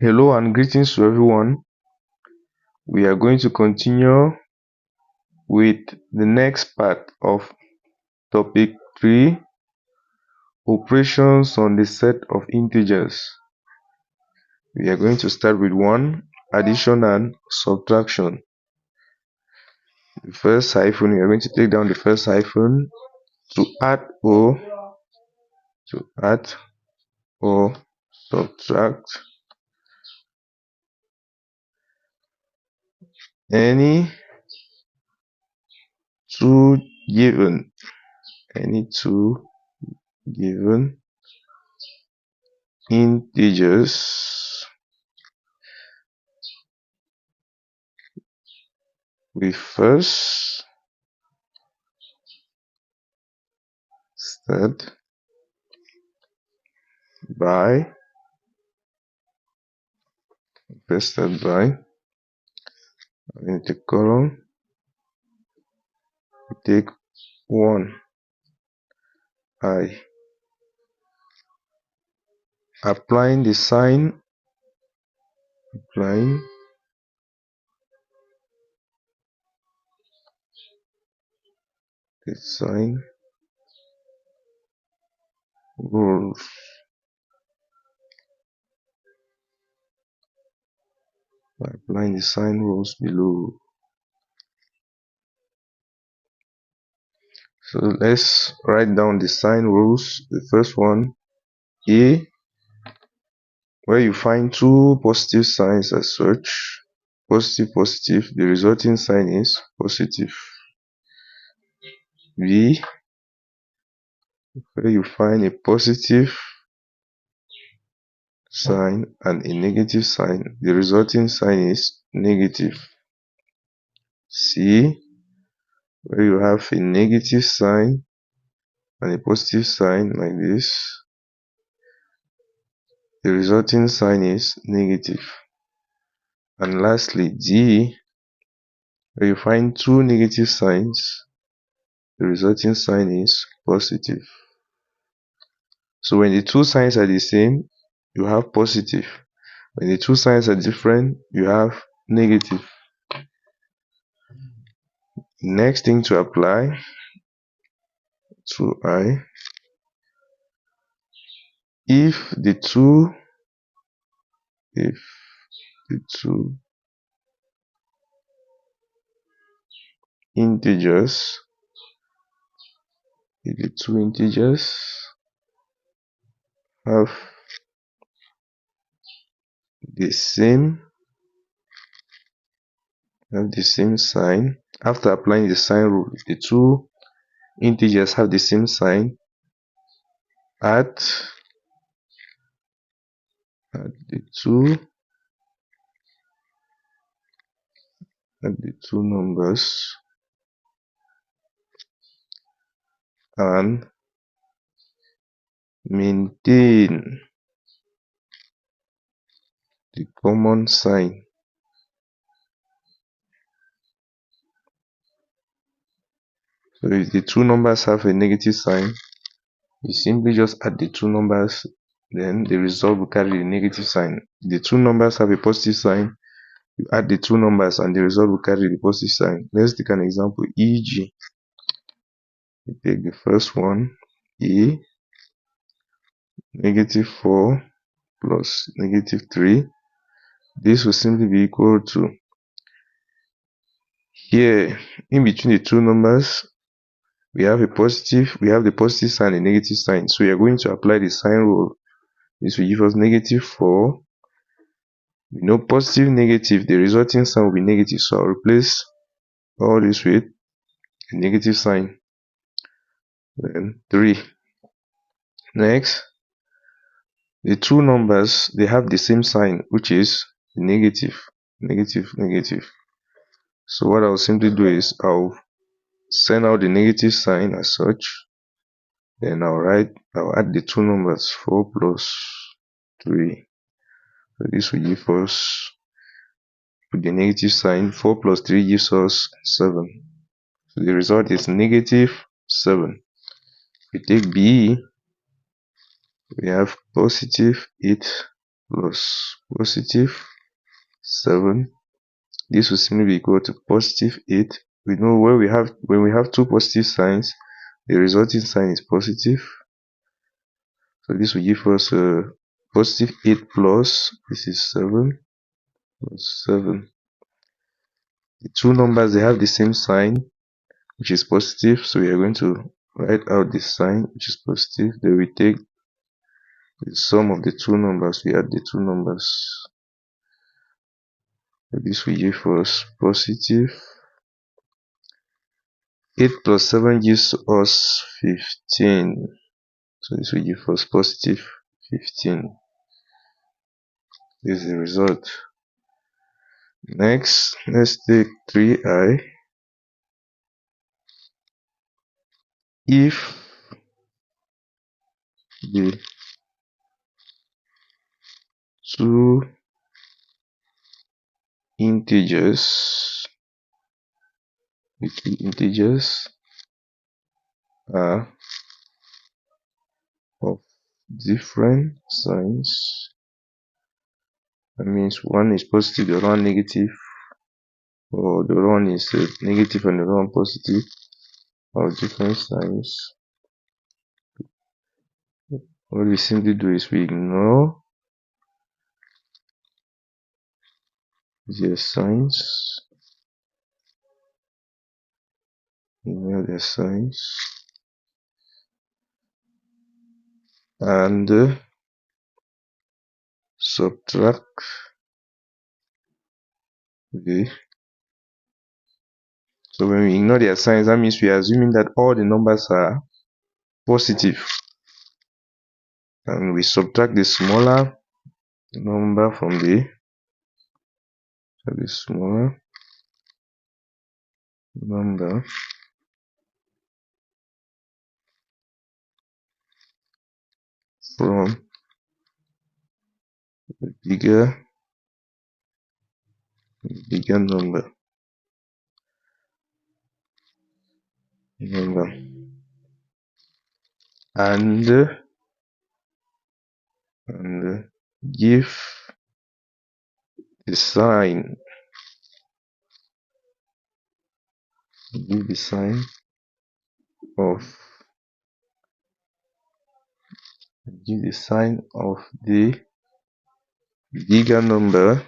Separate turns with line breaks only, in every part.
Hello and greetings to everyone. We are going to continue with the next part of topic 3, operations on the set of integers. We are going to start with 1, addition and subtraction. The first hyphen, we are going to take down the first hyphen to add or subtract any two given integers. We first start by in the column we take 1 I, applying the sign rules. By applying the sign rules below. So let's write down the sign rules. The first one, A, where you find two positive signs as such, positive, the resulting sign is positive. B, where you find a positive sign and a negative sign, the resulting sign is negative. C, where you have a negative sign and a positive sign like this, the resulting sign is negative. And lastly, D, where you find two negative signs, the resulting sign is positive. So when the two signs are the same, you have positive. When the two signs are different, you have negative. Next thing to apply to I, if the two integers have the same sign. After applying the sign rule, the two integers have the same sign, add the two numbers and maintain the common sign. So if the two numbers have a negative sign, you simply just add the two numbers, then the result will carry the negative sign. If the two numbers have a positive sign, you add the two numbers and the result will carry the positive sign. Let's take an example, e.g. we take the first one, a, -4 plus -3. This will simply be equal to, here in between the two numbers we have the positive sign and negative sign. So we are going to apply the sign rule. This will give us -4. We know positive, negative, the resulting sign will be negative, so I'll replace all this with a negative sign. Then 3. Next, the two numbers, they have the same sign, which is negative. So what I'll simply do is I'll send out the negative sign as such. Then I'll add the two numbers, 4 plus 3. So this will give us, with the negative sign, 4 plus 3 gives us 7. So the result is -7. We take B, we have +8 plus positive 7. This will simply be equal to positive 8. We know when we have two positive signs, the resulting sign is positive. So this will give us positive 8 plus, this is 7 plus 7. The two numbers, they have the same sign, which is positive. So we are going to write out this sign, which is positive. Then we take the sum of the two numbers. We add the two numbers. So this will give us positive 8 plus 7 gives us 15. So this will give us positive 15. This is the result. Next, let's take 3i. If the two integers are of different signs, that means one is positive, the other one negative, or the other one is negative and the other one positive, of different signs, what we simply do is we ignore their signs, and subtract the. So when we ignore their signs, that means we are assuming that all the numbers are positive, and we subtract the smaller number from the smaller number from the bigger number. And give the sign of the bigger number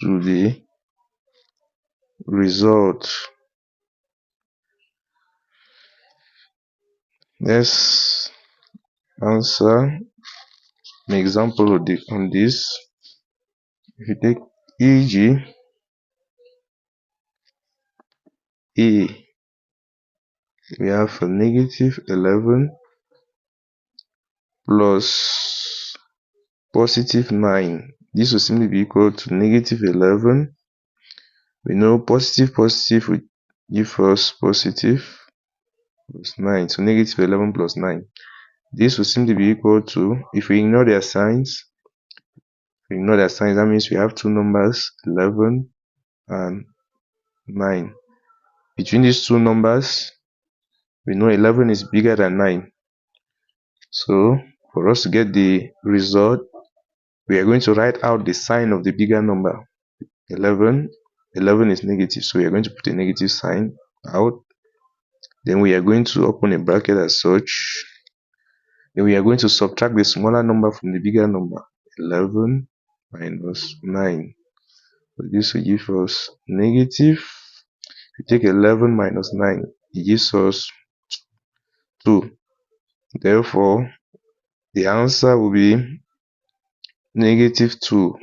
to the result. Let's answer an example on this. If you take e.g. a, we have a negative 11 plus positive 9. This will simply be equal to negative 11. We know positive will give us positive plus 9. So negative 11 plus 9. This will simply be equal to, if we ignore their signs, that means we have two numbers, 11 and 9. Between these two numbers, we know 11 is bigger than 9. So for us to get the result, we are going to write out the sign of the bigger number. 11 is negative, so we are going to put a negative sign out. Then we are going to open a bracket as such. Then we are going to subtract the smaller number from the bigger number. 11 minus 9. So this will give us negative. If you take 11 minus 9, it gives us 2. Therefore, the answer will be negative 2.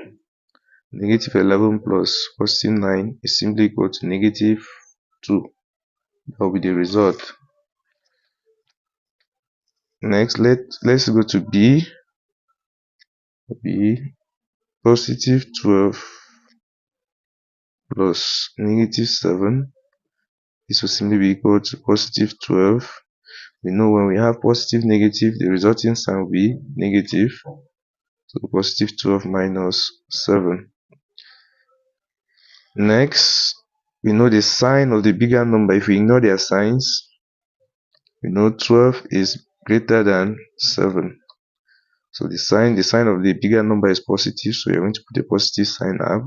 Negative 11 plus positive 9 is simply equal to negative 2. That will be the result. Next, let's go to B. Positive 12 plus negative 7. This will simply be equal to positive 12. We know when we have positive negative, the resulting sign will be negative. So positive 12 minus 7. Next, we know the sign of the bigger number. If we ignore their signs, We know 12 is greater than 7. So the sign of the bigger number is positive, so we are going to put a positive sign up.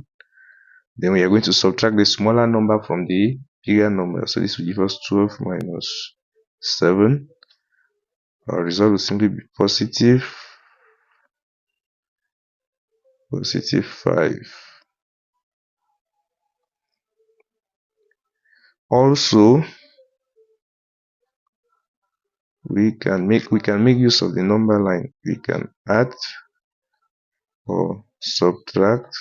Then we are going to subtract the smaller number from the bigger number. So this will give us 12 minus 7. Our result will simply be positive 5. Also, we can make use of the number line. We can add or subtract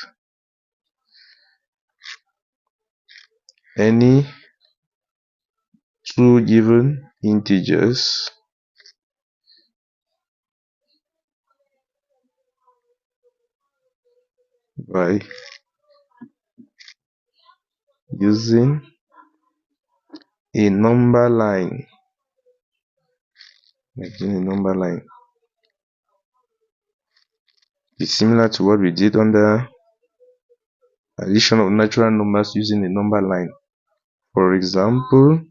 any two given integers by using a number line. It's similar to what we did under addition of natural numbers using a number line. For example,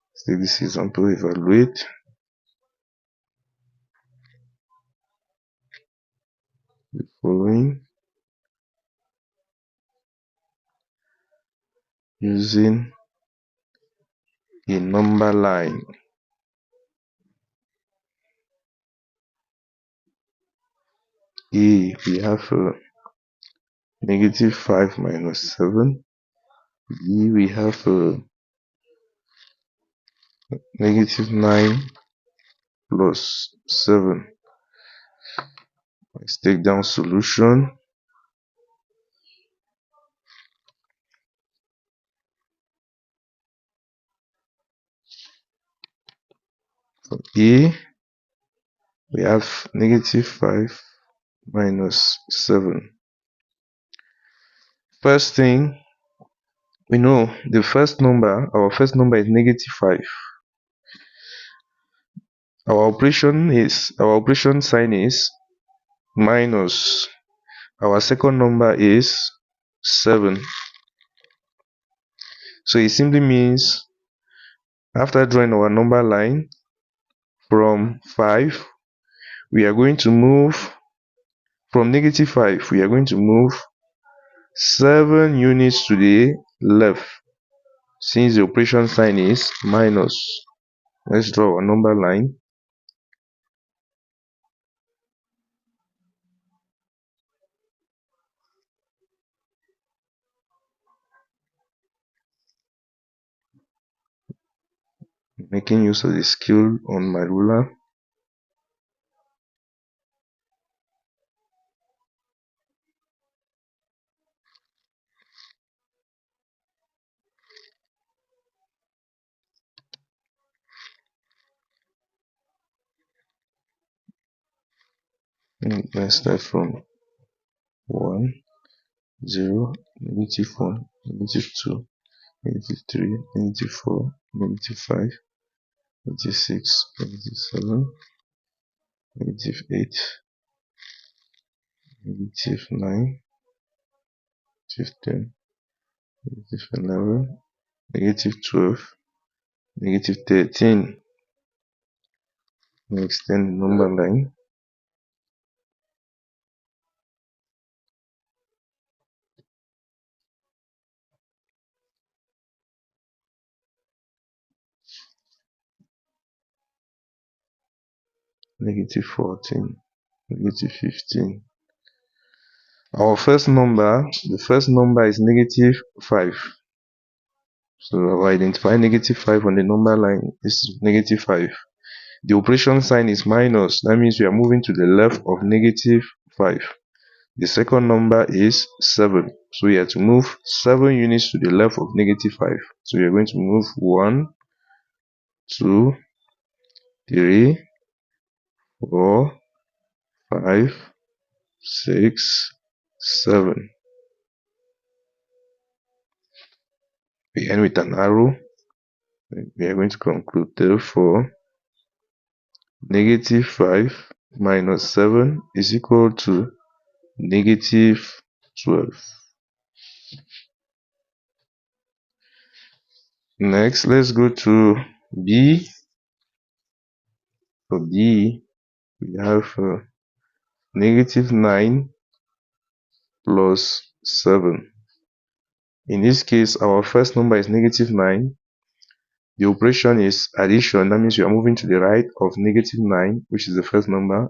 let's take this example, evaluate. The following using a number line. A, we have negative 5 minus 7. B, we have negative 9 plus 7. Let's take down solution. For A, we have negative 5 minus 7. First thing, we know our first number is negative 5. Our operation sign is minus. Our second number is 7. So it simply means after drawing our number line from 5, we are going to move from negative 5. We are going to move 7 units to the left, since the operation sign is minus. Let's draw our number line. Making use of the scale on my ruler. Let's start from 1, 0, negative 1, negative 2, negative 3, negative 4, negative 5, negative 6, negative 7, negative 8, negative 9, negative 10, negative 11, negative 12, negative 13. Now extend the number line. Negative 14, negative 15. The first number is negative 5. So I'll identify negative 5 on the number line. This is negative 5. The operation sign is minus. That means we are moving to the left of negative 5. The second number is 7. So we have to move 7 units to the left of negative 5. So we are going to move 1, 2, 3, 4, 5, 6, 7. We end with an arrow. We are going to conclude, therefore, negative 5 minus 7 is equal to negative 12. Next, let's go to B. For B, we have -9 plus 7. In this case, our first number is -9. The operation is addition. That means we are moving to the right of -9, which is the first number.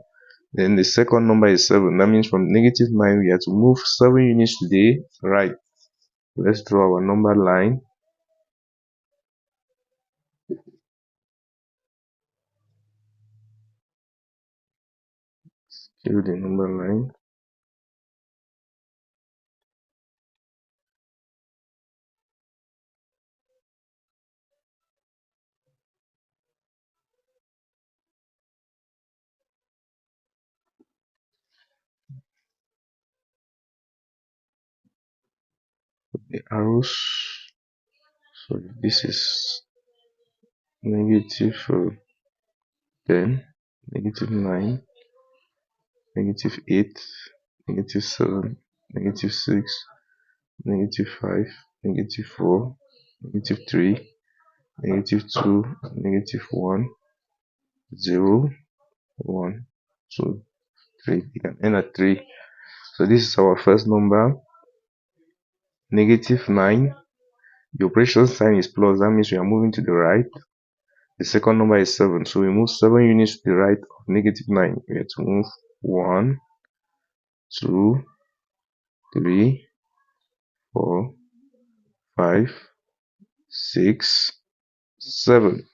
Then the second number is 7. That means from -9, we have to move 7 units to the right. Let's draw our number line. Here the number line. The arrows. So this is -10, -9, -8, -7, -6, -5, -4, -3, -2, -1, 0, 1, 2, 3. You can end at 3. So this is our first number, -9. The operation sign is plus. That means we are moving to the right. The second number is 7. So we move 7 units to the right of -9. We have to move 1, 2, 3, 4, 5, 6, 7.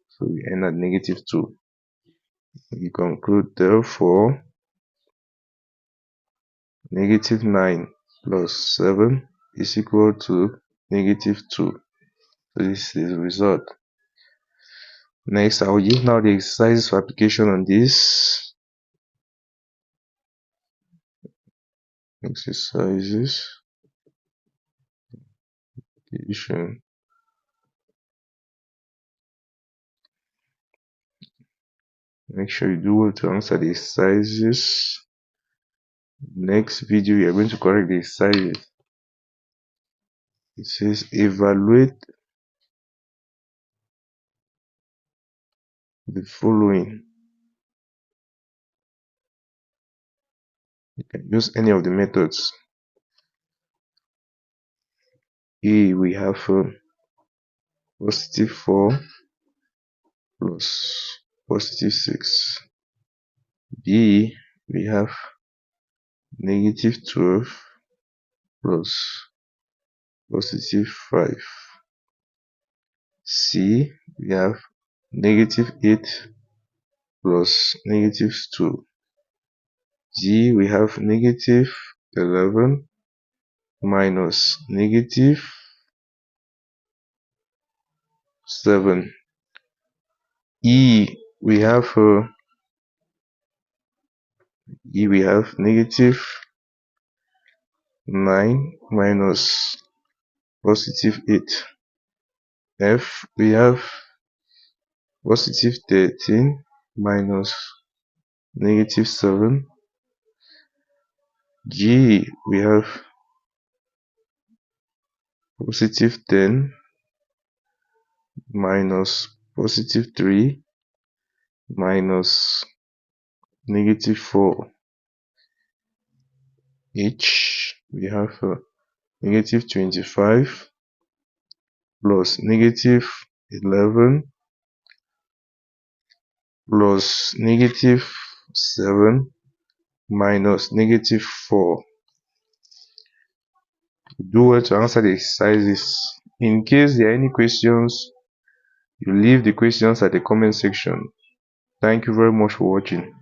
So we end at -2. We conclude therefore -9 plus 7 is equal to -2. So this is the result. Next, I will give now the exercises for application on this. Exercises. Application. Make sure you do well to answer the exercises. Next video, we are going to correct the exercises. It says evaluate the following. You can use any of the methods. A, we have +4 plus +6. B, we have -12 plus +5. C, we have -8 plus -2. G, we have -11 minus -7. E, we have -9 minus +8. F, we have +13 minus -7. G, we have +10 minus +3 minus -4. H, we have -25 plus -11 plus -7 minus -4. Do well to answer the exercises. In case there are any questions, you leave the questions at the comment section. Thank you very much for watching.